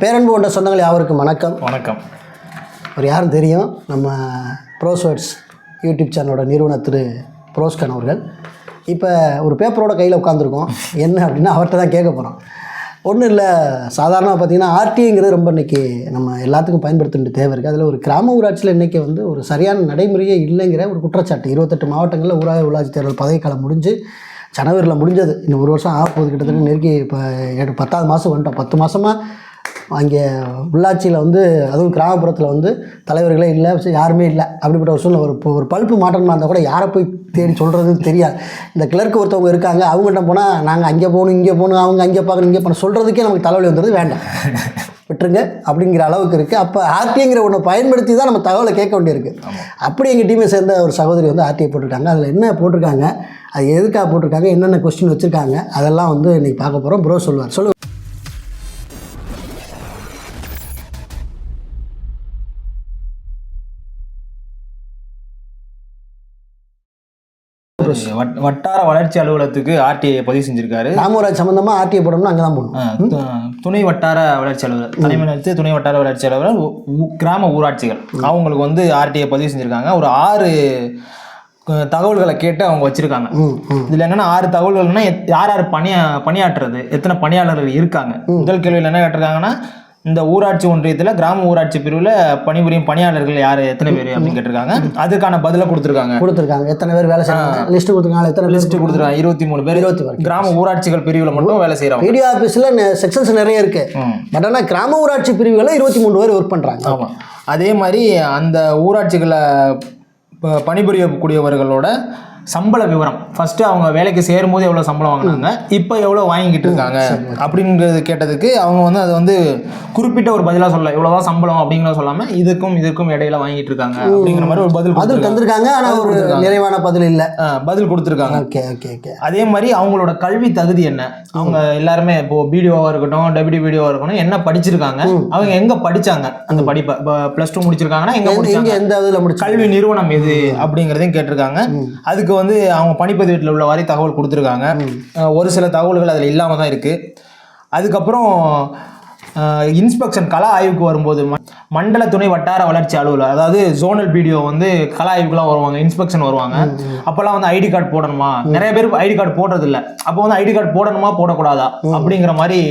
பேரன்பு கொண்ட சொந்தங்கள் யாவருக்கும் வணக்கம். வணக்கம். ஒரு யாரும் தெரியும், நம்ம ப்ரோஸ்வேர்ட்ஸ் யூடியூப் சேனலோட நிறுவனர் திரு ப்ரோஸ்கன் அவர்கள். இப்போ ஒரு பேப்பரோட கையில் உட்காந்துருக்கோம். என்ன அப்படின்னா அவர்கிட்ட தான் கேட்க போகிறோம். ஒன்றும் இல்லை, சாதாரணமாக பார்த்திங்கன்னா ஆர்டிங்கிறது ரொம்ப இன்றைக்கி நம்ம எல்லாத்துக்கும் பயன்படுத்த வேண்டிய தேவை இருக்குது. அதில் ஒரு கிராம ஊராட்சியில் இன்றைக்கி வந்து ஒரு சரியான நடைமுறையே இல்லைங்கிற ஒரு குற்றச்சாட்டு. 28 மாவட்டங்களில் ஊராட்சி உள்ளாட்சி தேர்தல் பதவிக்காலம் முடிஞ்சு ஜனவரியில் முடிஞ்சது. இன்னும் ஒரு வருஷம் ஆகப்போகுது. கிட்டத்தட்ட நெருக்கி இப்போ 10வது மாதம் வந்துட்டோம். 10 மாதமாக அங்கே உள்ளாட்சியில் வந்து அதுவும் கிராமப்புறத்தில் வந்து தலைவர்களே இல்லை, யாருமே இல்லை. அப்படிப்பட்ட ஒரு சூழ்நிலை. ஒரு பல்ப்பு மாற்றமாக இருந்தால் கூட யாரை போய் தேடி சொல்கிறதுன்னு தெரியாது. இந்த கிளர்க்கு ஒருத்தவங்க இருக்காங்க, அவங்ககிட்ட போனால் நாங்கள் அங்கே போகணும் இங்கே போகணும், அவங்க அங்கே பார்க்கணும் இங்கே போகணும் சொல்கிறதுக்கே நமக்கு தலைவலி வந்துடுது. வேண்டாம், விட்டுருங்க அப்படிங்கிற அளவுக்கு இருக்குது. அப்போ ஆர்டிங்கிற ஒன்றை பயன்படுத்தி தான் நம்ம தகவலை கேட்க வேண்டியிருக்கு. அப்படி எங்கள் டீமை சேர்ந்த ஒரு சகோதரி வந்து ஆர்டிஐ போட்டிருக்காங்க. அதில் என்ன போட்டிருக்காங்க, அது எதுக்காக போட்டிருக்காங்க, என்னென்ன கொஸ்டின் வச்சுருக்காங்க, அதெல்லாம் வந்து இன்றைக்கி பார்க்க போகிறோம். ப்ரோ சொல்லுவார். சொல்லுங்கள். வட்டார வளர்ச்சி அலுவலகத்துக்கு ஆர்டிஐ பதிவு செஞ்சிருக்காரு. ராமராஜ் சம்பந்தமாக ஆர்டிஐ போடணும்னா அங்கே தான் போடணும். துணை வட்டார வளர்ச்சி அலுவலர், தலைமை நிலையத்து துணை வட்டார வளர்ச்சி அலுவலர், கிராம ஊராட்சிகள், அவங்களுக்கு வந்து ஆர்டிஐ பதிவு செஞ்சுருக்காங்க. ஒரு 6 தகவல்களை கேட்டு அவங்க வச்சுருக்காங்க. இதில் என்னென்னா 6 தகவல்கள்னா யார் யார் பணியாற்றுறது, எத்தனை பணியாளர்கள் இருக்காங்க. முதல் கேள்வியில் என்ன கேட்டிருக்காங்கன்னா, இந்த ஊராட்சி ஒன்றியத்தில் கிராம ஊராட்சி பிரிவில் பணிபுரியும் பணியாளர்கள் யார், எத்தனை பேர் அப்படின்னு கேட்டிருக்காங்க. அதுக்கான பதிலை கொடுத்துருக்காங்க. எத்தனை பேர் வேலை செய்யறாங்க லிஸ்ட் கொடுத்துருக்காங்க. எத்தனை லிஸ்ட் கொடுத்துருக்காங்க? 23 பேர். 20 கிராம ஊராட்சிகள் பிரிவில் மட்டும் வேலை செய்கிறாங்க. பிடிஓ ஆஃபீஸில் செக்ஷன்ஸ் நிறைய இருக்குது. பட் ஆனால் கிராம ஊராட்சி பிரிவுகளில் 23 பேர் ஒர்க் பண்ணுறாங்க. ஆமாம். அதே மாதிரி அந்த ஊராட்சிகளை பணிபுரியக்கூடியவர்களோட சம்பள விவரம், ஃபஸ்ட்டு அவங்க வேலைக்கு சேரும்போது எவ்வளோ சம்பளம் வாங்கினாங்க, இப்போ எவ்வளோ வாங்கிக்கிட்டு இருக்காங்க அப்படிங்கிறது கேட்டதுக்கு அவங்க வந்து அது வந்து குறிப்பிட்ட ஒரு பதிலாக சொல்ல, இவ்வளோதான் சம்பளம் அப்படிங்கிறத சொல்லாமல் இதுக்கும் இடையில வாங்கிட்டு இருக்காங்க அப்படிங்கிற மாதிரி ஒரு பதில் தந்திருக்காங்க. ஆனால் ஒரு நிறைவான பதில் இல்லை, பதில் கொடுத்துருக்காங்க. Okay okay okay. அதே மாதிரி அவங்களோட கல்வி தகுதி என்ன, அவங்க எல்லாருமே இப்போ பிடிஓவாக இருக்கட்டும், டெபியூட்டி பிடிஓவாக இருக்கட்டும், என்ன படிச்சிருக்காங்க, அவங்க எங்கே படித்தாங்க, அந்த படிப்பை +2 முடிச்சிருக்காங்கன்னா எங்கே முடிச்சாங்க, எந்த இதில் முடிச்சு, கல்வி நிறுவனம் எது அப்படிங்கிறதையும் கேட்டிருக்காங்க. அதுக்கு வந்து அவங்க பணிப்பதிவேட்டில் உள்ள வரை தகவல் கொடுத்துருக்காங்க. ஒரு சில தகவல்கள் அதில் இல்லாமல் தான் இருக்குது. அதுக்கப்புறம் இன்ஸ்பெக்ஷன் கள ஆய்வுக்கு வரும்போது மண்டல துணை வட்டார வளர்ச்சி அலுவலர், அதாவது ஜோனல் பிடிஓ வந்து கள ஆய்வுக்குலாம் வருவாங்க, இன்ஸ்பெக்ஷன் வருவாங்க. அப்போல்லாம் வந்து ஐடி கார்டு போடணுமா, நிறைய பேர் ஐடி கார்டு போடுறது இல்லை. அப்போ வந்து ஐடி கார்டு போடணுமா போடக்கூடாதா அப்படிங்கிற மாதிரி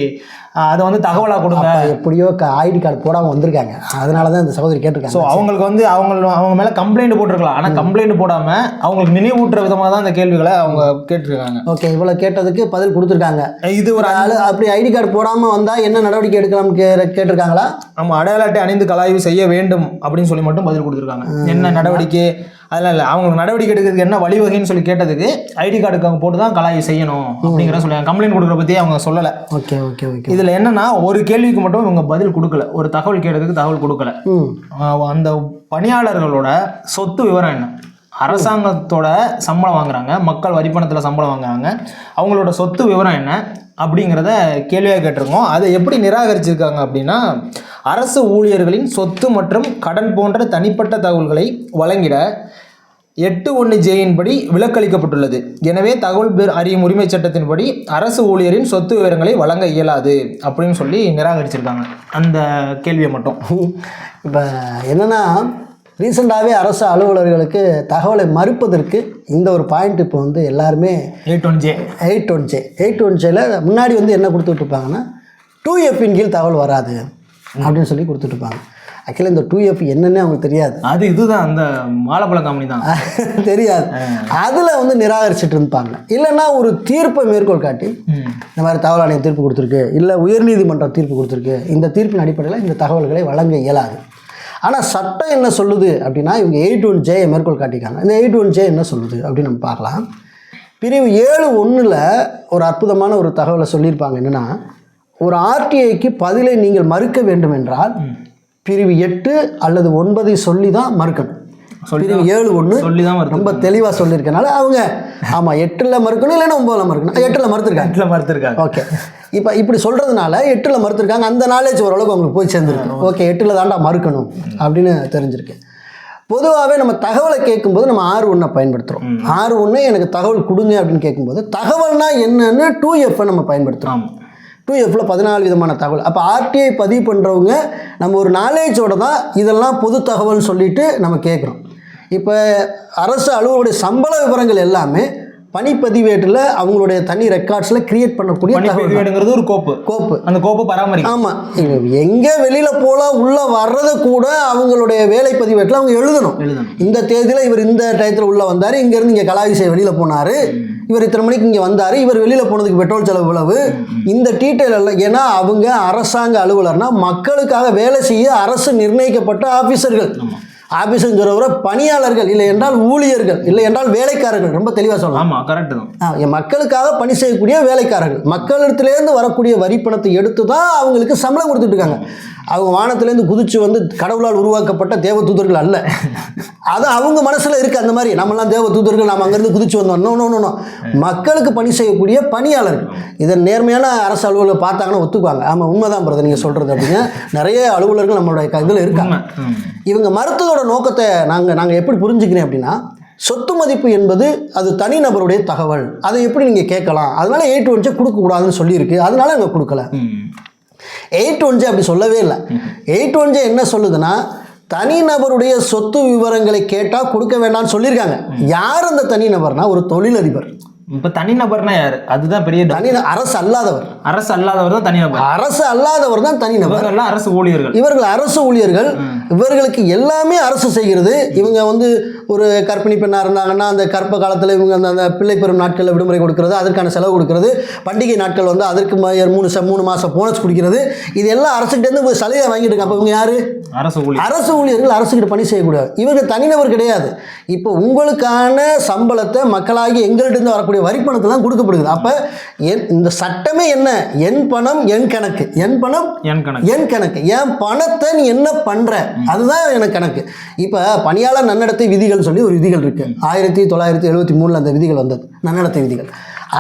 அதை வந்து தகவலாக கொடுங்க. எப்படியோ ஐடி கார்டு போடாமல் வந்திருக்காங்க, அதனால தான் இந்த சகோதரி கேட்டிருக்காங்க. ஸோ அவங்களுக்கு வந்து அவங்க மேலே கம்ப்ளைண்ட் போட்டிருக்கலாம். ஆனால் கம்ப்ளைண்ட் போடாமல் அவங்களுக்கு நினைவூட்டுற விதமாக தான் இந்த கேள்விகளை அவங்க கேட்டிருக்காங்க. ஓகே, இவ்வளோ கேட்டதுக்கு பதில் கொடுத்துருக்காங்க. இது ஒரு அப்படி ஐடி கார்டு போடாமல் வந்தால் என்ன நடவடிக்கை எடுக்கலாம்னு கேட்டிருக்காங்களா? நம்ம அடையாள அட்டை அணிந்து கலாய்வு செய்ய வேண்டும் அப்படின்னு சொல்லி மட்டும் பதில் கொடுத்துருக்காங்க. என்ன நடவடிக்கை அதெல்லாம் இல்லை, அவங்களுக்கு நடவடிக்கை எடுக்கிறதுக்கு என்ன வழிவகைன்னு சொல்லி கேட்டதுக்கு ஐடி கார்டுக்கு அவங்க போட்டு தான் கலாய்வு செய்யணும் அப்படிங்கிற சொல்லுவாங்க. கம்ப்ளைண்ட் கொடுக்குற பற்றி அவங்க சொல்லலை. Okay okay okay. இதில் என்னன்னா, ஒரு கேள்விக்கு மட்டும் இவங்க பதில் கொடுக்கல, ஒரு தகவல் கேட்டதுக்கு தகவல் கொடுக்கல. அந்த பணியாளர்களோட சொத்து விவரம் என்ன, அரசாங்கத்தோட சம்பளம் வாங்குறாங்க, மக்கள் வரிப்பணத்தில் சம்பளம் வாங்குறாங்க, அவங்களோட சொத்து விவரம் என்ன அப்படிங்கிறத கேள்வியாக கேட்டிருக்கோம். அதை எப்படி நிராகரிச்சிருக்காங்க அப்படின்னா, அரசு ஊழியர்களின் சொத்து மற்றும் கடன் போன்ற தனிப்பட்ட தகவல்களை வழங்கிட 8(1)J படி விலக்களிக்கப்பட்டுள்ளது. எனவே தகவல் அறியும் உரிமை சட்டத்தின்படி அரசு ஊழியரின் சொத்து விவரங்களை வழங்க இயலாது அப்படின்னு சொல்லி நிராகரிச்சிருக்காங்க அந்த கேள்வியை மட்டும். இப்போ என்னென்னா, ரீசெண்டாகவே அரசு அலுவலர்களுக்கு தகவலை மறுப்பதற்கு இந்த ஒரு பாயிண்ட் இப்போ வந்து எல்லாருமே 8(1)Jல முன்னாடி வந்து என்ன கொடுத்துட்ருப்பாங்கன்னா, 2F கீழ் தகவல் வராது அப்படின்னு சொல்லி கொடுத்துட்ருப்பாங்க. ஆக்சுவலி இந்த 2F என்னன்னே அவங்களுக்கு தெரியாது. இதுதான் அந்த வாழைப்பழ கம்பெனி தான் தெரியாது. அதில் வந்து நிராகரிச்சுட்டு இருப்பாங்க. இல்லைன்னா ஒரு தீர்ப்பை மேற்கோள் காட்டி இந்த மாதிரி தகவல் ஆணையம் தீர்ப்பு கொடுத்துருக்கு, இல்லை உயர்நீதிமன்றம் தீர்ப்பு கொடுத்துருக்கு, இந்த தீர்ப்பின் அடிப்படையில் இந்த தகவல்களை வழங்க இயலாது. ஆனால் சட்டம் என்ன சொல்லுது அப்படின்னா, இவங்க 8(1)J மேற்கோள் காட்டிக்காங்க. இந்த 8(1)J என்ன சொல்லுது அப்படின்னு நம்ம பார்க்கலாம். பிரிவு 7(1)ல் ஒரு அற்புதமான ஒரு தகவலை சொல்லியிருப்பாங்க. என்னென்னா, ஒரு ஆர்டிஐக்கு பதிலை நீங்கள் மறுக்க வேண்டும் என்றால் பிரிவு 8 அல்லது 9 சொல்லி தான் மறுக்கணும். பிரிவு 7(1) சொல்லி தான் ரொம்ப தெளிவாக சொல்லியிருக்கனால அவங்க ஆமாம் 8ல் மறுக்கணும், இல்லைன்னா 9ல் மறுக்கணும். 8ல் மறுத்துருக்காங்க. ஓகே, இப்போ இப்படி சொல்கிறதுனால 8ல் மறுத்துருக்காங்க. அந்த நாலேஜ் ஓரளவுக்கு அவங்களுக்கு போய் சேர்ந்துருக்கு. ஓகே, 8ல் தாண்டா மறுக்கணும் அப்படின்னு தெரிஞ்சிருக்கு. பொதுவாகவே நம்ம தகவலை கேட்கும்போது நம்ம 6(1) பயன்படுத்துகிறோம். 6(1) எனக்கு தகவல் கொடுங்க அப்படின்னு கேட்கும்போது தகவல்னா என்னன்னு 2F நம்ம பயன்படுத்துகிறோம். 2Fல 14 விதமான தகவல். அப்போ ஆர்டிஐ பதிவு பண்ணுறவங்க நம்ம ஒரு நாலேஜோட தான் இதெல்லாம் பொது தகவல்னு சொல்லிட்டு நம்ம கேட்குறோம். இப்போ அரசு அலுவலருடைய சம்பள விவரங்கள் எல்லாமே பணிப்பதிவேட்டில் அவங்களுடைய தனி ரெக்கார்ட்ஸில் கிரியேட் பண்ணக்கூடிய பணிப்பதிவேடுங்கிறது ஒரு கோப்பு அந்த கோப்பு பராமரிக்கும். ஆமாம், எங்கே வெளியில் போகலாம் உள்ளே வர்றதை கூட அவங்களுடைய வேலை பதிவேட்டில் அவங்க எழுதணும். இந்த தேதியில் இவர் இந்த டயத்தில் உள்ளே வந்தார், இங்கேருந்து இங்கே கலாவிசை வெளியில் போனார், இவர் இத்தனை மணிக்கு இங்கே வந்தார், இவர் வெளியில் போனதுக்கு பெட்ரோல் செலவு இவ்வளவு, இந்த டீட்டெயில் எல்லாம். ஏன்னா அவங்க அரசாங்க அலுவலர்னா மக்களுக்காக வேலை செய்ய அரசு நிர்ணயிக்கப்பட்ட ஆஃபீஸர்கள். ஆஃபீஸுங்கிறவரை பணியாளர்கள், இல்லை என்றால் ஊழியர்கள், இல்லை என்றால் வேலைக்காரர்கள். ரொம்ப தெளிவாக சொல்லலாம். ஆமாம், கரெக்டு தான். மக்களுக்காக பணி செய்யக்கூடிய வேலைக்காரர்கள். மக்களிடத்துலேருந்து வரக்கூடிய வரி பணத்தை எடுத்து தான் அவங்களுக்கு சம்பளம் கொடுத்துட்டு இருக்காங்க. அவங்க வானத்திலேருந்து குதிச்சு வந்து கடவுளால் உருவாக்கப்பட்ட தேவ தூதர்கள் அல்ல. அது அவங்க மனசில் இருக்குது. அந்த மாதிரி நம்மளாம் தேவ தூதர்கள், நம்ம அங்கேருந்து குதிச்சு வந்தோம். நோ, மக்களுக்கு பணி செய்யக்கூடிய பணியாளர்கள். இதை நேர்மையான அரசு அலுவலர் பார்த்தாங்கன்னா ஒத்துக்குவாங்க. ஆமாம், உண்மைதான் பிரதர் நீங்கள் சொல்கிறது அப்படிங்க. நிறைய அலுவலர்கள் நம்மளுடைய இதில் இருக்காங்க. இவங்க மருத்துவத்தோட நோக்கத்தை நாங்கள் எப்படி புரிஞ்சுக்கிறேன் அப்படின்னா, சொத்து மதிப்பு என்பது அது தனிநபருடைய தகவல். அதை எப்படி நீங்கள் கேட்கலாம், அதனால 8-1 கொடுக்கக்கூடாதுன்னு சொல்லியிருக்கு, அதனால அங்கே கொடுக்கல. 8-1 அப்படி சொல்லவே இல்லை. 8-1 என்ன சொல்லுதுன்னா, தனிநபருடைய சொத்து விவரங்களை கேட்டால் கொடுக்க வேண்டாம்னு சொல்லியிருக்காங்க. யார் அந்த தனிநபர்னா ஒரு தொழிலதிபர். இப்போ தனிநபர்னா யார்? அதுதான் பெரிய அரசு அல்லாதவர். அரசு அல்லாதவர் தான் தனிநபர். அரசு அல்லாதவர் தான் தனிநபர். அரசு ஊழியர்கள். இவர்கள் அரசு ஊழியர்கள். இவர்களுக்கு எல்லாமே அரசு செய்கிறது. இவங்க வந்து ஒரு கர்ப்பிணி பெண்ணாக இருந்தாங்கன்னா அந்த கர்ப்ப காலத்தில் இவங்க அந்த பிள்ளை பெறும் நாட்களில் விடுமுறை கொடுக்கறது, அதற்கான செலவு கொடுக்கறது, பண்டிகை நாட்கள் வந்து அதற்கு 3 மாதம் போனஸ் கொடுக்கிறது. இது எல்லாம் அரசுக்கிட்டேருந்து சலுகை வாங்கிட்டு இருக்காங்க. அப்போ இவங்க யார்? அரசு ஊழியர்கள். அரசுக்கிட்ட பணி செய்யக்கூடாது. இவங்க தனிநபர் கிடையாது. இப்போ உங்களுக்கான சம்பளத்தை மக்களாகி எங்கள்கிட்ட வரக்கூடிய வரிப்பணத்தில் தான் கொடுக்கப்படுது. அப்போ இந்த சட்டமே என்ன? என் பணம் என் கணக்கு, என் பணம் என் கணக்கு, என் பணத்தை நீ என்ன பண்ணுற அதுதான் எனக்கு கணக்கு. இப்போ பணியாளர் நன்னடத்தை விதிகள் சொல்லி ஒரு விதிகள் இருக்குது. 1973 அந்த விதிகள் வந்தது, நன்னடத்தை விதிகள்.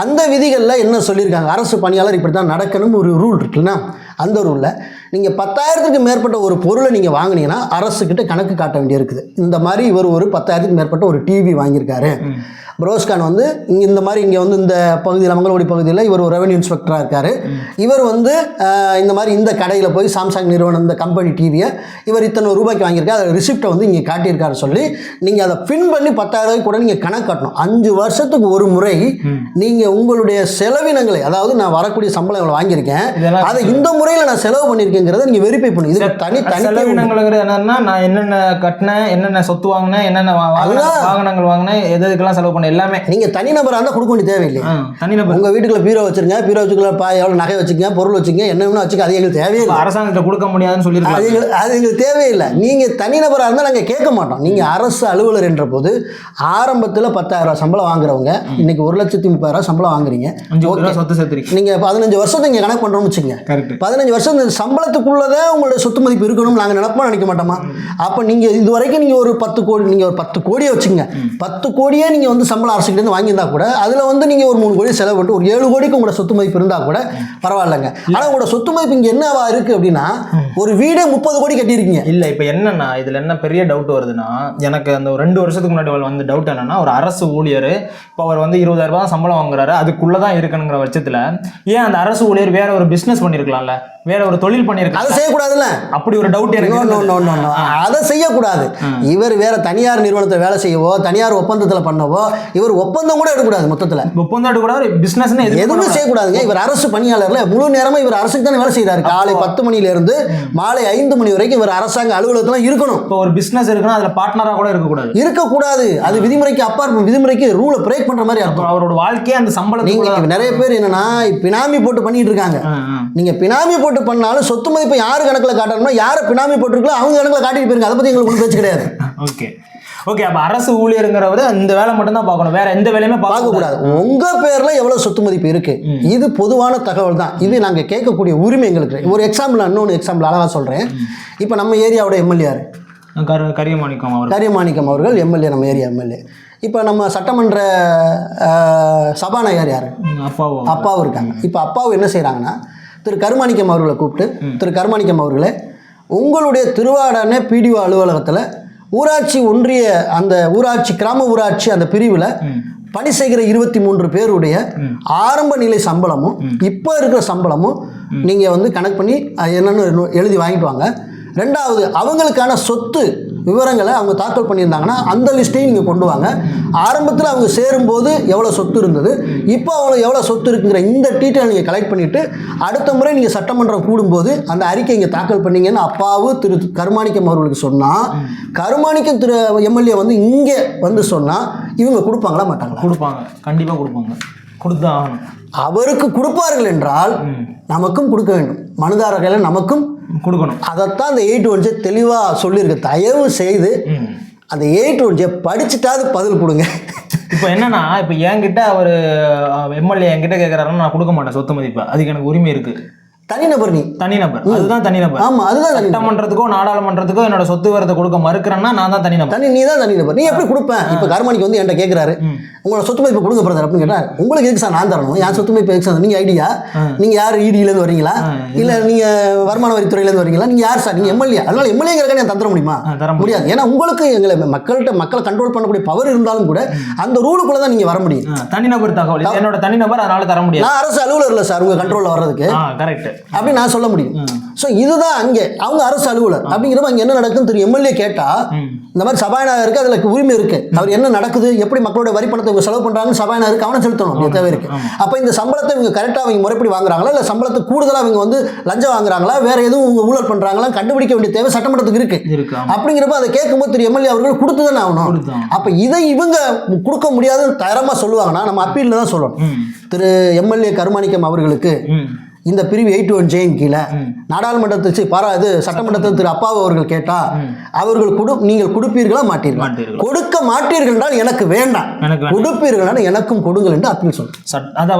அந்த விதிகளில் என்ன சொல்லியிருக்காங்க, அரசு பணியாளர் இப்படி தான் நடக்கணும் ஒரு ரூல் இருக்குன்னா, அந்த ரூலில் நீங்கள் 10,000க்கு மேற்பட்ட ஒரு பொருளை நீங்கள் வாங்கினீங்கன்னா அரசுக்கிட்ட கணக்கு காட்ட வேண்டியிருக்குது. இந்த மாதிரி இவர் ஒரு 10,000க்கு மேற்பட்ட ஒரு டிவி வாங்கியிருக்காரு. புரோஸ்கான் வந்து இந்த மாதிரி இங்கே வந்து இந்த பகுதியில் மங்களகுடி பகுதியில் இவர் ஒரு ரெவன்யூ இன்ஸ்பெக்டராக இருக்கார். இவர் வந்து இந்த மாதிரி இந்த கடையில் போய் சாம்சங் நிறுவனம் இந்த கம்பெனி டிவியை இவர் இத்தனை ரூபாய்க்கு வாங்கியிருக்காரு, அதை ரிசிப்டை வந்து இங்கே காட்டியிருக்காரு சொல்லி நீங்கள் அதை பின் பண்ணி 10,000 கூட நீங்கள் கணக்கு காட்டணும். 5 வருஷத்துக்கு ஒரு முறை நீங்கள் உங்களுடைய செலவினங்களை, அதாவது நான் வரக்கூடிய சம்பளம் இவ்வளோ வாங்கியிருக்கேன், அதை இந்த முறையில் நான் செலவு பண்ணியிருக்கேங்கிறத நீங்கள் வெரிஃபை பண்ணணும். இது தனி செலவினங்கள் என்னன்னா, நான் என்னென்ன கட்டினேன், என்னென்ன சொத்து வாங்கினேன், என்னென்ன வாகனங்கள் வாங்கினேன், எதுக்கெல்லாம் செலவு பண்ண எல்லாமே. நீங்க தனிநபராக இருந்தால் கொடுக்க வேண்டிய தேவையில்லை. தனிநபர் உங்க வீட்டுக்குள்ள பீரோ வச்சிருங்க, பீரோ வச்சுக்கல எவ்வளோ நகை வச்சுக்கங்க, பொருள் வச்சுக்கங்க, என்ன வேணும் வச்சுக்க, அது எங்களுக்கு தேவையில்லை. அரசாங்கத்தை கொடுக்க முடியாதுன்னு சொல்லியிருக்காங்க. அது எங்களுக்கு தேவையில்லை. நீங்க தனிநபராக இருந்தால் நாங்கள் கேட்க மாட்டோம். நீங்க அரசு அலுவலர் என்ற போது ஆரம்பத்தில் 10,000 சம்பளம் வாங்குறவங்க இன்னைக்கு 1,30,000 சம்பளம் வாங்குறீங்க. சொத்து சேர்த்துறீங்க. நீங்க 15 வருஷத்தை இங்கே கணக்கு பண்றோம்னு வச்சுங்க. 15 வருஷம் இந்த சம்பளத்துக்குள்ளதான் உங்களுடைய சொத்து மதிப்பு இருக்கணும் நாங்கள் நினைப்போம், நினைக்க மாட்டோமா? அப்போ நீங்க இது வரைக்கும் நீங்க ஒரு 10 கோடி, நீங்க ஒரு 10 கோடியை வச்சுங்க, 10 கோடியே நீங்க வந்து சம்பளம் அரசுக்கிட்டேருந்து வாங்கியிருந்தா கூட அதில் வந்து நீங்கள் ஒரு 3 கோடி செலவு பண்ணிட்டு ஒரு 7 கோடிக்கு உங்களோட சொத்து மதிப்பு இருந்தால் கூட பரவாயில்லைங்க. ஆனால் உங்களோட சொத்து மதிப்பு இங்கே என்னவா இருக்குது அப்படின்னா, ஒரு வீடே 30 கோடி கட்டியிருக்கீங்க. இல்லை, இப்போ என்னன்னா இதில் என்ன பெரிய டவுட் வருதுன்னா, எனக்கு அந்த 2 வருஷத்துக்கு முன்னாடி வந்து டவுட் என்னன்னா, ஒரு அரசு ஊழியர் இப்போ அவர் வந்து 20,000 ரூபாய் சம்பளம் வாங்குறாரு, அதுக்குள்ளே தான் இருக்கணுங்கிற பட்சத்தில் ஏன் அந்த அரசு ஊழியர் வேற ஒரு பிஸ்னஸ் பண்ணியிருக்கலாம்ல, வேற ஒரு தொழில் பண்ணியிருக்காங்க, அதை செய்யக்கூடாதுல்ல? அப்படி ஒரு டவுட் எனக்கு. அதை செய்யக்கூடாது. இவர் வேற தனியார் நிறுவனத்தை வேலை செய்யவோ, தனியார் ஒப்பந்தத்தில் பண்ணவோ, இவர் ஒப்பந்தம் கூட எடுக்கக்கூடாது. மொத்தத்தில் ஒப்பந்தம் எடுக்கக்கூடாது, பிஸ்னஸ் எதுவுமே செய்யக்கூடாதுங்க. இவர் அரசு பணியாளர்ல முழு நேரமும் இவர் அரசுக்கு தானே வேலை செய்யறாரு. காலை 10 மணிலிருந்து மாலை 5 மணி வரைக்கும் இவர் அரசாங்க அலுவலகத்தில் இருக்கணும். இப்போ ஒரு பிஸ்னஸ் இருக்குன்னா அதில் பார்ட்னராக கூட இருக்கக்கூடாது. அது விதிமுறைக்கு அப்பாற்பட்ட, விதிமுறைக்கு ரூலை பிரேக் பண்ற மாதிரி அர்த்தம். அவரோட வாழ்க்கையே அந்த சம்பளம். நீங்க நிறைய பேர் என்னன்னா பினாமி போட்டு பண்ணிட்டு இருக்காங்க. நீங்க பினாமி போட்டு பண்ணாலும் சொத்து மதிப்பை யாரு கணக்கில் காட்டணும்னா, யாரை பினாமி போட்டுருக்கோ அவங்க கணக்கில் காட்டிட்டு போயிருங்க. அதை பத்தி எங்களுக்கு பேச்சு கிடையாது. ஓகே, அப்போ அரசு ஊழியருங்கிறவர் இந்த வேலை மட்டும் தான் பார்க்கணும், வேற எந்த வேலையுமே பார்க்கக்கூடாது. உங்க பேர்ல எவ்வளவு சொத்து மதிப்பு இருக்கு, இது பொதுவான தகவல் தான். இது நாங்கள் கேட்கக்கூடிய உரிமை எங்களுக்கு. ஒரு எக்ஸாம்பிள், இன்னொன்று எக்ஸாம்பிள் அழகா சொல்றேன். இப்போ நம்ம ஏரியாவோட எம்எல்ஏ யாரு? கரியமாணிக்கம் அவர்கள் எம்எல்ஏ, நம்ம ஏரியா எம்எல்ஏ. இப்போ நம்ம சட்டமன்ற சபாநாயகர் யாரு? அப்பாவும் இருக்காங்க. இப்போ அப்பாவும் என்ன செய்யறாங்கன்னா, திரு கருமாணிக்கம் அவர்களை கூப்பிட்டு, திரு கருமாணிக்கம் அவர்களே, உங்களுடைய திருவாடான பிடிஓ அலுவலகத்தில் ஊராட்சி ஒன்றிய அந்த ஊராட்சி கிராம ஊராட்சி அந்த பிரிவில் பணி செய்கிற 23 பேருடைய ஆரம்ப நிலை சம்பளமும் இப்போ இருக்கிற சம்பளமும் நீங்கள் வந்து கணக்கு பண்ணி என்னென்னு எழுதி வாங்கிட்டு வாங்க. ரெண்டாவது, அவங்களுக்கான சொத்து விவரங்களை அவங்க தாக்கல் பண்ணியிருந்தாங்கன்னா அந்த லிஸ்ட்டையும் நீங்கள் கொண்டு வாங்க. ஆரம்பத்தில் அவங்க சேரும்போது எவ்வளோ சொத்து இருந்தது, இப்போ அவங்களுக்கு எவ்வளோ சொத்து இருக்குங்கிற இந்த டீட்டெயில் நீங்கள் கலெக்ட் பண்ணிவிட்டு அடுத்த முறை நீங்கள் சட்டமன்றம் கூடும்போது அந்த அறிக்கை இங்கே தாக்கல் பண்ணீங்கன்னு அப்பாவு திரு கருமாணிக்கம் அவர்களுக்கு சொன்னால், கருமாணிக்கம் திரு எம்எல்ஏ வந்து இங்கே வந்து சொன்னால் இவங்க கொடுப்பாங்களா மாட்டாங்களா? கொடுப்பாங்க, கண்டிப்பாக கொடுப்பாங்க, கொடுத்துதான் ஆகணும். அவருக்கு கொடுப்பார்கள் என்றால் நமக்கும் கொடுக்க வேண்டும், மனுதாரர் கையில் நமக்கும் கொடுக்கணும். அதைத்தான் அந்த 8-1 தெளிவாக சொல்லியிருக்கு. தயவு செய்து அந்த 8-1 படிச்சுட்டாவது பதில் கொடுங்க. இப்போ என்னன்னா, இப்போ என்கிட்ட அவர் எம்எல்ஏ என்கிட்ட கேட்குறாருன்னா நான் கொடுக்க மாட்டேன் சொத்து மதிப்பு. அதுக்கு எனக்கு உரிமை இருக்குது. தனிநபர், நீ தனிநபர், அதுதான் தனிநபர். ஆமா, அதுதான் சட்டமன்றத்துக்கோ நாடாளுமன்றத்துக்கோ என்னோட சொத்து விவரத்தை கொடுக்க மறுக்கிறேன்னா நான் தான் தனிநபர். நீ தான் தனிநபர். நீ எப்படி கொடுப்பேன்? இப்போ கருமாணிக்கு வந்து என்கிட்ட கேட்குறாரு, உங்களோட சொத்து மதிப்பு கொடுங்க பிரதர் அப்படின்னு கேட்டால், உங்களுக்கு எதுக்கு சார் நான் தரணும்? என் சொத்து மதிப்பு எதுக்கு சார்? நீங்கள் ஐடியா, நீங்கள் யார் இடியிலேருந்து வரீங்களா, இல்லை நீங்கள் வருமான வரித்துறையிலேருந்து வரீங்களா, நீங்கள் யார் சார்? நீங்கள் எம்எல்ஏ. அதனால எம்எல்ஏங்கிறக்கான நான் தந்துட முடியுமா? தர முடியாது. ஏன்னா உங்களுக்கு எங்களை மக்களை கண்ட்ரோல் பண்ணக்கூடிய பவர் இருந்தாலும் கூட அந்த ரூலுக்குள்ள தான் நீங்கள் வர முடியும். தனிநபர் தகவல் என்னோட தனிநபர், அதனால தர முடியாது. நான் அரசு அலுவலர் இல்லை சார் உங்கள் கண்ட்ரோலில் வர்றதுக்கு. கரெக்ட் அப்படின்னு நான் சொல்ல முடியும். ஸோ இதுதான் அங்கே அவங்க அரசு அலுவலர் அப்படிங்கிறப்ப அங்கே என்ன நடக்குன்னு தெரியும். எம்எல்ஏ கேட்டால் இந்த மாதிரி சபாநாயகருக்கு அதில் உரிமை இருக்கு. அவர் என்ன நடக்குது, எப்படி மக்களோட வரி பணத்தை இவங்க செலவு பண்ணுறாங்கன்னு சபாநாயகருக்கு கவனம் செலுத்தணும் தேவை இருக்கு. அப்போ இந்த சம்பளத்தை இவங்க கரெக்டாக அவங்க முறைப்படி வாங்குறாங்களா, இல்லை சம்பளத்தை கூடுதலாக அவங்க வந்து லஞ்சம் வாங்குறாங்களா, வேற எதுவும் இவங்க ஊழல் பண்ணுறாங்களா கண்டுபிடிக்க வேண்டிய தேவை சட்டமன்றத்துக்கு இருக்கு. அப்படிங்கிறப்ப அதை கேட்கும்போது திரு எம்எல்ஏ அவர்கள் கொடுத்து தானே ஆகணும். அப்போ இதை இவங்க கொடுக்க முடியாதுன்னு தரமாக சொல்லுவாங்கன்னா நம்ம அப்பீலில் தான் சொல்லணும். திரு எம்எல்ஏ கருமாணிக்கம் அவர்களுக்கு இந்த பிரிவு 8-1 கீழே நாடாளுமன்றத்துக்கு இது சட்டமன்றத்தில் திரு அப்பாவு அவர்கள் கேட்டா அவர்கள் நீங்கள் கொடுப்பீர்களா மாட்டீர்களா? கொடுக்க மாட்டீர்கள் என்றால் எனக்கு வேண்டாம், கொடுப்பீர்கள் எனக்கும் கொடுங்கள் என்று அப்பீல் சொல்லுங்க. அந்த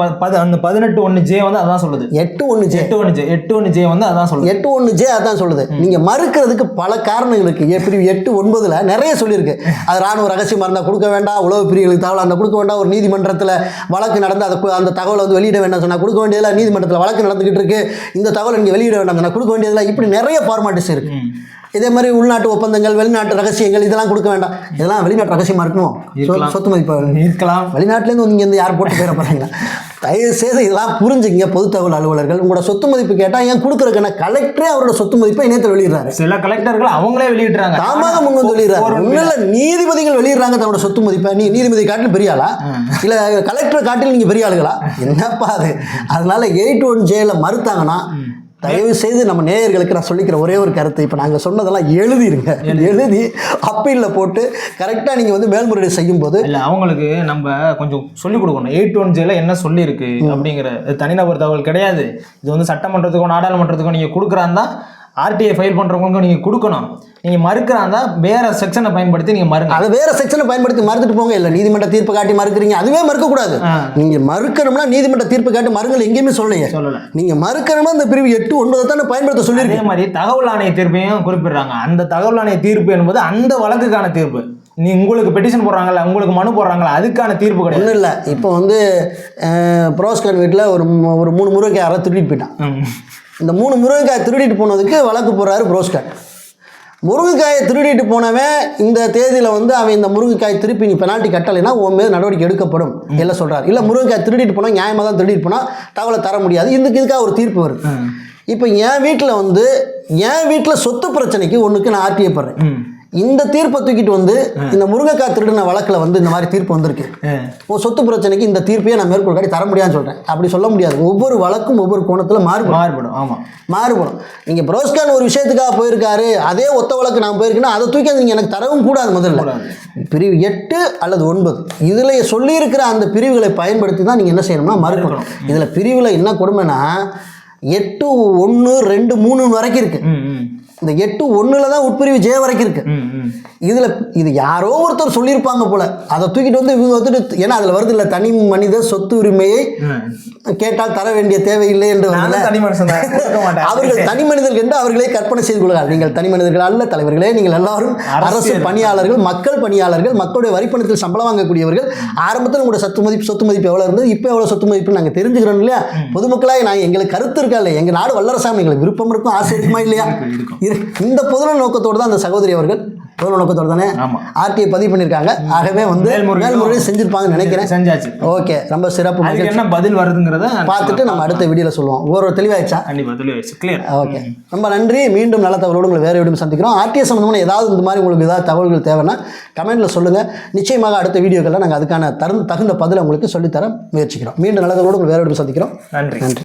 18(1) வந்து அதான் சொல்லுது. 8(1) வந்து அதான் சொல்லுது. 8(1) அதான் சொல்லுது. நீங்க மறுக்கிறதுக்கு பல காரணங்கள் இருக்கு. பிரிவு 8(9) நிறைய சொல்லியிருக்கு. அது ராணுவ ரகசியமா இருந்தா கொடுக்க வேண்டாம், உளவு பிரிவுகளுக்கு தகவல் அந்த கொடுக்க வேண்டாம், ஒரு நீதிமன்றத்தில் வழக்கு நடந்து அந்த தகவலை வந்து வெளியிட வேண்டாம் சொன்னா கொடுக்க வேண்டியதில்லை, நீதிமன்றத்தில் வழக்கு நடந்துகிட்டு இருக்கு இந்த தகவல் இங்கே வெளியிட வேண்டாம் நான் கொடுக்க வேண்டியதில்லை. இப்படி நிறைய ஃபார்மாலிட்டிஸ் இருக்கு. இதே மாதிரி உள்நாட்டு ஒப்பந்தங்கள், வெளிநாட்டு ரகசியங்கள் இதெல்லாம் கொடுக்க வேண்டாம். இதெல்லாம் வெளிநாட்டு ரகசியமா இருக்கணும். சொத்து மதிப்பு இருக்கலாம். வெளிநாட்டிலேருந்து வந்து இங்கே யார் போட்டு பேர போறாங்களா? தயவு செய்து இதெல்லாம் புரிஞ்சுங்க. பொது தகவல் அலுவலர்கள் உங்களோட சொத்து மதிப்பு கேட்டால் ஏன் கொடுக்குறதுக்கான கலெக்டரே அவரோட சொத்து மதிப்பை இணையத்தில் வெளியிடுறாரு. சில கலெக்டர்கள் அவங்களே வெளியிடுறாங்க, தாமாக முன் வந்து வெளியிடுறாரு. ஒன்றும் நீதிபதிகள் வெளியிடுறாங்க தன்னோட சொத்து மதிப்பை. நீ நீதிபதி காட்டில் பெரிய ஆளா, இல்லை கலெக்டர் காட்டில் நீங்கள் பெரிய ஆளுகளா? என்னப்பா அது? அதனால 8(1) மறுத்தாங்கன்னா தயவு செய்து நம்ம நேயர்களுக்கு நான் சொல்லிக்கிற ஒரே ஒரு கருத்து, இப்போ நாங்கள் சொன்னதெல்லாம் எழுதிருங்க. எழுதி அப்பீலில் போட்டு கரெக்டாக நீங்கள் வந்து மேல்முறையீடு செய்யும்போது இல்லை அவங்களுக்கு நம்ம கொஞ்சம் சொல்லிக் கொடுக்கணும். 8(1) என்ன சொல்லியிருக்கு அப்படிங்கிற தனிநபர் தகவல் கிடையாது. இது வந்து சட்டமன்றத்துக்கோ நாடாளுமன்றத்துக்கோ நீங்கள் கொடுக்குறாந்தா ஆர்டிஐ ஃபைல் பண்ணுறவங்களுக்கும் நீங்கள் கொடுக்கணும். நீங்கள் மறுக்கிறாந்தா வேற செக்ஷனை பயன்படுத்தி நீங்கள் மறுங்க. அதை வேற செக்ஷனை பயன்படுத்தி மறுத்துட்டு போங்க. இல்லை நீதிமன்ற தீர்ப்பு காட்டி மறுக்கிறீங்க, அதுவே மறுக்கக்கூடாது. நீங்கள் மறுக்கணும்னா நீதிமன்ற தீர்ப்பு காட்டி மறுங்கள் எங்கேயுமே சொல்லலையே. நீங்கள் மறுக்கணும்னா இந்த பிரிவு 8(9) தானே பயன்படுத்த சொல்லியிருக்கு. அதே மாதிரி தகவல் ஆணைய தீர்ப்பையும் குறிப்பிடுறாங்க. அந்த தகவல் ஆணைய தீர்ப்பு என்பது அந்த வழக்குக்கான தீர்ப்பு. நீ உங்களுக்கு பெட்டிஷன் போடுறாங்கல்ல, உங்களுக்கு மனு போடுறாங்களா, அதுக்கான தீர்ப்பு கிடையாது. ஒன்றும் இல்லை. இப்போ வந்து புரோஸ்கர் வீட்டில் ஒரு 3 முருங்கைக்காய் யாராவது திருடிட்டு போயிட்டான். இந்த 3 முருங்கைக்காய் திருடிட்டு போனதுக்கு வழக்கு போடுறாரு புரோஸ்கர். முருங்கைக்காயை திருடிட்டு போனவன் இந்த தேதியில் வந்து அவன் இந்த முருங்கைக்காய் திருப்பி நீ பெனால்ட்டி கட்டலைன்னா உன் மீது நடவடிக்கை எடுக்கப்படும் எல்லாம் சொல்கிறார். இல்லை முருங்கைக்காய் திருடிட்டு போனால் நியாயமாக தான் திருடிட்டு போனால் தகவலை தர முடியாது, இதுக்காக ஒரு தீர்ப்பு வருது. இப்போ என் வீட்டில் சொத்து பிரச்சனைக்கு ஒன்றுக்கு நான் ஆர்டிஐ போடுறேன். இந்த தீர்ப்பை தூக்கிட்டு வந்து இந்த முருங்கைக்காய் திருடின வழக்கில் வந்து இந்த மாதிரி தீர்ப்பு வந்திருக்கு, சொத்து பிரச்சனைக்கு இந்த தீர்ப்பையே நான் மேற்கொள் காட்டி தர முடியாதுன்னு சொல்கிறேன். அப்படி சொல்ல முடியாது. ஒவ்வொரு வழக்கும் ஒவ்வொரு கோணத்தில் மாறுபடும். ஆமாம், மாறுபடும். நீங்கள் புரோஸ்கான் ஒரு விஷயத்துக்காக போயிருக்காரு, அதே ஒத்த வழக்கு நான் போயிருக்கேன்னா அதை தூக்கி நீங்கள் எனக்கு தரவும் கூடாது. முதல்ல பிரிவு 8 அல்லது 9 இதில் சொல்லியிருக்கிற அந்த பிரிவுகளை பயன்படுத்தி தான் நீங்கள் என்ன செய்யணும்னா மறுக்கணும். இதில் பிரிவில் என்ன கொடுமைன்னா 8(1), 2, 3 வரைக்கும் இருக்கு. இந்த 8(1) தான் உட்பிரிவு J வரைக்கும் இருக்கு. இது யாரோ ஒருத்தர் சொல்லியிருப்பாங்க போல, அதை தூக்கிட்டு வந்து இவங்க வந்துட்டு, ஏன்னா அதில் வருது இல்லை தனி மனித சொத்து உரிமையை கேட்டால் தர வேண்டிய தேவையில்லை என்று அவர்கள் தனி மனிதர்கள் என்று அவர்களே கற்பனை செய்து கொள்கிறார்கள். நீங்கள் தனி மனிதர்கள் அல்ல தலைவர்களே, நீங்கள் எல்லாரும் அரசு பணியாளர்கள், மக்கள் பணியாளர்கள், மக்களுடைய வரிப்பணத்தில் சம்பளம் வாங்கக்கூடியவர்கள். ஆரம்பத்தில் உங்களோட சொத்து மதிப்பு எவ்வளோ இருந்தது, இப்போ எவ்வளோ சொத்து மதிப்பு நாங்கள் தெரிஞ்சுக்கிறோம் இல்லையா? பொதுமக்களாக எங்களுக்கு கருத்து இருக்கா இல்லை? எங்கள் நாடு வல்லரசாமி, எங்களுக்கு விருப்பம் இருக்கும், ஆசை இருக்குமா இல்லையா? இந்த பொதுநல நோக்கத்தோடு தான் அந்த சகோதரி அவர்கள் பொதுநல நோக்கத்தோடு தானே ஆர்டிஐ பதிவு பண்ணியிருக்காங்க. ஆகவே வந்து மேல்முறையீடு செஞ்சிருப்பாங்கன்னு நினைக்கிறேன். செஞ்சாச்சு. ஓகே, ரொம்ப சிறப்பு. என்ன பதில் வருதுங்கிறத பார்த்துட்டு நம்ம அடுத்த வீடியோவில் சொல்லுவோம். ஒரு தெளிவாயிடுச்சா? கண்டிப்பாக தெளிவாயிடுச்சு. கிளியர். ஓகே, ரொம்ப நன்றி. மீண்டும் நல்ல தகவலோடு உங்களை வேறு வீடியோ சந்திக்கிறோம். ஆர்டிஐ சம்மந்தமான ஏதாவது இந்த மாதிரி உங்களுக்கு ஏதாவது தகவல்கள் தேவைன்னா கமெண்ட்டில் சொல்லுங்கள். நிச்சயமாக அடுத்த வீடியோக்களில் நாங்கள் அதுக்கான தகுந்த பதிலை உங்களுக்கு சொல்லித்தர முயற்சிக்கிறோம். மீண்டும் நல்ல தகவலோடு உங்களை வேறு வீடியோ சந்திக்கிறோம். நன்றி.